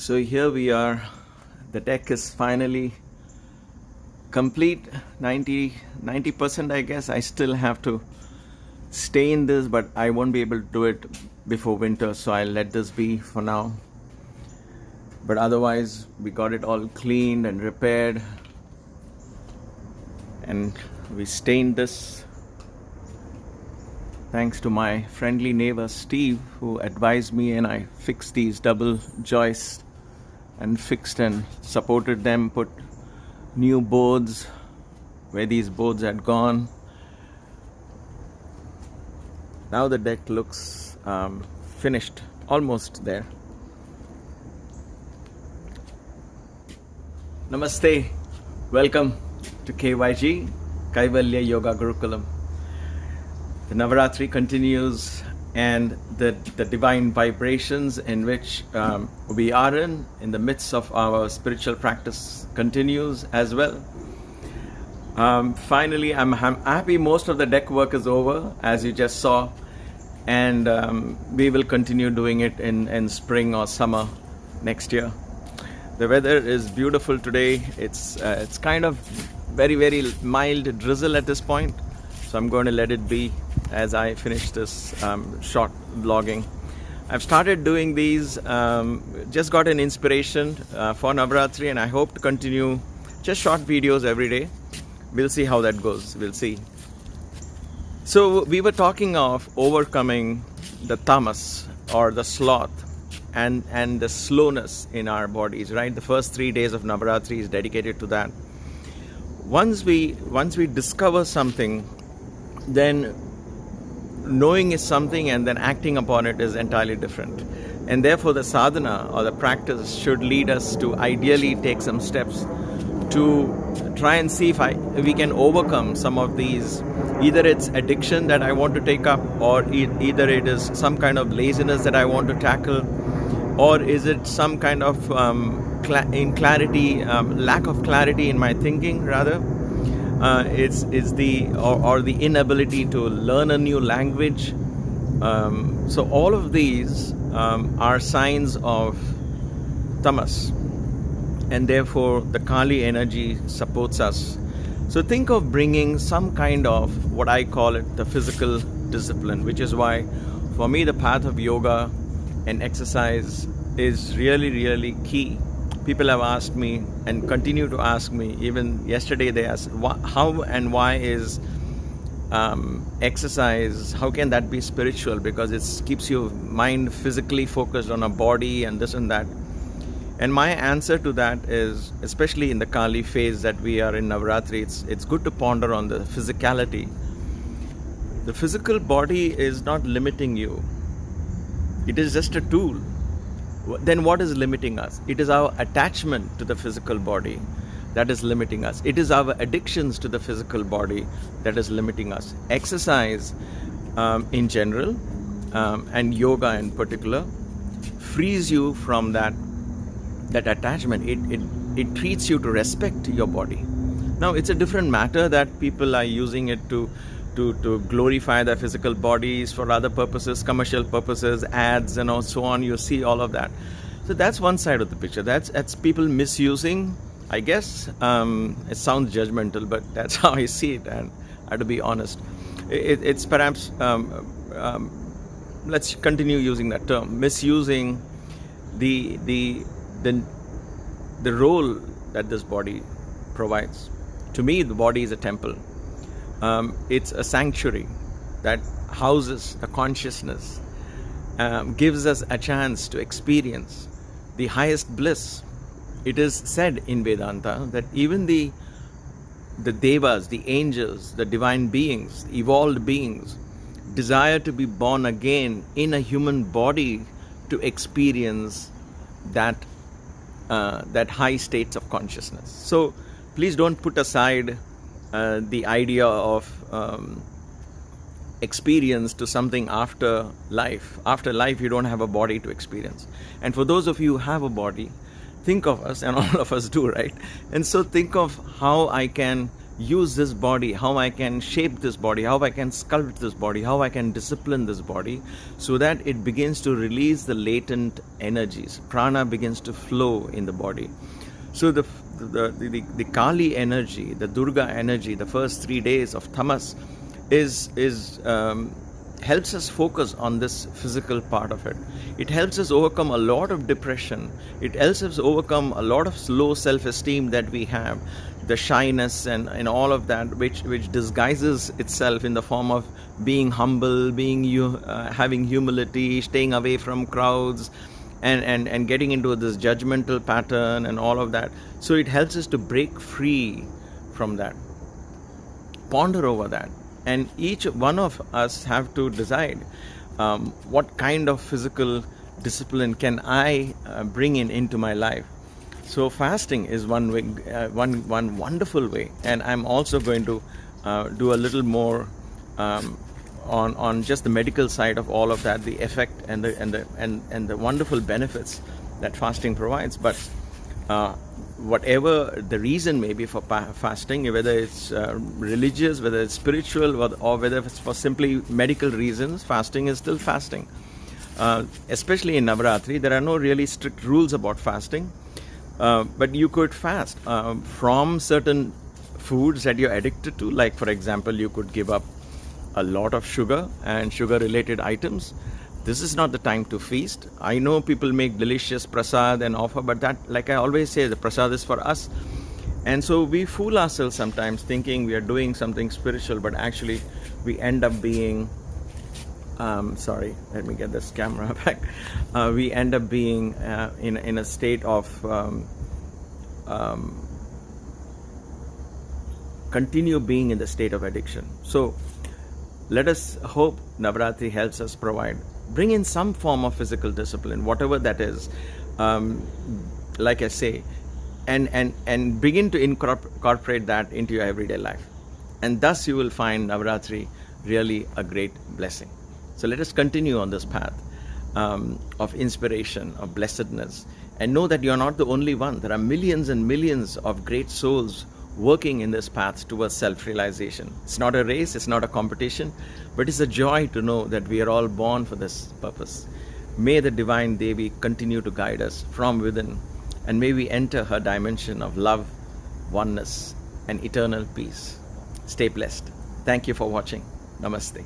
So here we are. The deck is finally complete, 90%, I guess. I still have to stay in this, but I won't be able to do it before winter, so I'll let this be for now. But otherwise, we got it all cleaned and repaired, and we stained this thanks to my friendly neighbor Steve, who advised me, and I fixed these double joists and fixed and supported them, put new boards where these boards had gone. Now the deck looks finished, almost there. Namaste, welcome to KYG, Kaivalya Yoga Gurukulam. The Navaratri continues, and the divine vibrations in which we are in the midst of our spiritual practice continues as well. Finally, I'm happy most of the deck work is over, as you just saw, and we will continue doing it in spring or summer next year. The weather is beautiful today. It's kind of very, very mild drizzle at this point, so I'm going to let it be as I finish this short vlogging. I've started doing these, just got an inspiration for Navaratri, and I hope to continue just short videos every day. We'll see how that goes. We'll see. So we were talking of overcoming the tamas, or the sloth, and the slowness in our bodies, right? The first 3 days of Navaratri is dedicated to that. Once we discover something, then knowing is something, and then acting upon it is entirely different. And therefore the sadhana, or the practice, should lead us to ideally take some steps to try and see if we can overcome some of these. Either it's addiction that I want to take up, or either it is some kind of laziness that I want to tackle, or is it some kind of lack of clarity in my thinking, rather. It's the inability to learn a new language. So all of these are signs of tamas, and therefore the Kali energy supports us. So think of bringing some kind of, what I call it, the physical discipline, which is why for me the path of yoga and exercise is really, really key. People have asked me, and continue to ask me, even yesterday they asked, how and why is exercise, how can that be spiritual? Because it keeps your mind physically focused on a body and this and that. And my answer to that is, especially in the Kali phase that we are in Navaratri, it's good to ponder on the physicality. The physical body is not limiting you. It is just a tool. Then what is limiting us? It is our attachment to the physical body that is limiting us. It is our addictions to the physical body that is limiting us. Exercise in general, and yoga in particular, frees you from that attachment. It treats you to respect your body. Now it's a different matter that people are using it to glorify their physical bodies for other purposes, commercial purposes, ads, and so on. You see all of that. So that's one side of the picture. That's people misusing, I guess. It sounds judgmental, but that's how I see it, and I have to be honest. It's perhaps, let's continue using that term, misusing the role that this body provides. To me, the body is a temple. It's a sanctuary that houses the consciousness, gives us a chance to experience the highest bliss. It is said in Vedanta that even the devas, the angels, the divine beings, evolved beings, desire to be born again in a human body to experience that high states of consciousness. So please don't put aside the idea of experience to something after life. After life, you don't have a body to experience. And for those of you who have a body, think of us, and all of us do, right? And so think of how I can use this body, how I can shape this body, how I can sculpt this body, how I can discipline this body, so that it begins to release the latent energies. Prana begins to flow in the body. So the Kali energy, the Durga energy, the first 3 days of Tamas helps us focus on this physical part of it. It helps us overcome a lot of depression. It helps us overcome a lot of low self-esteem that we have, the shyness and all of that, which disguises itself in the form of being humble, having humility, staying away from crowds, and getting into this judgmental pattern and all of that. So it helps us to break free from that. Ponder over that. And each one of us have to decide what kind of physical discipline can I bring into my life. So fasting is one way, one wonderful way, and I'm also going to do a little more on just the medical side of all of that, the effect and the wonderful benefits that fasting provides. But whatever the reason may be for fasting, whether it's religious, whether it's spiritual, or whether it's for simply medical reasons, fasting is still fasting. Especially in Navaratri, there are no really strict rules about fasting, but you could fast from certain foods that you're addicted to. Like, for example, you could give up a lot of sugar and sugar related items. This is not the time to feast. I know people make delicious prasad and offer, but that, like I always say, the prasad is for us. And so we fool ourselves sometimes thinking we are doing something spiritual, but actually we end up being, sorry, let me get this camera back. We end up being in a state of continue being in the state of addiction. So let us hope Navaratri helps us bring in some form of physical discipline, whatever that is, like I say, and begin to incorporate that into your everyday life. And thus you will find Navaratri really a great blessing. So let us continue on this path of inspiration, of blessedness, and know that you are not the only one. There are millions and millions of great souls working in this path towards self-realization. It's not a race, it's not a competition, but it's a joy to know that we are all born for this purpose. May the Divine Devi continue to guide us from within, and may we enter her dimension of love, oneness, and eternal peace. Stay blessed. Thank you for watching. Namaste.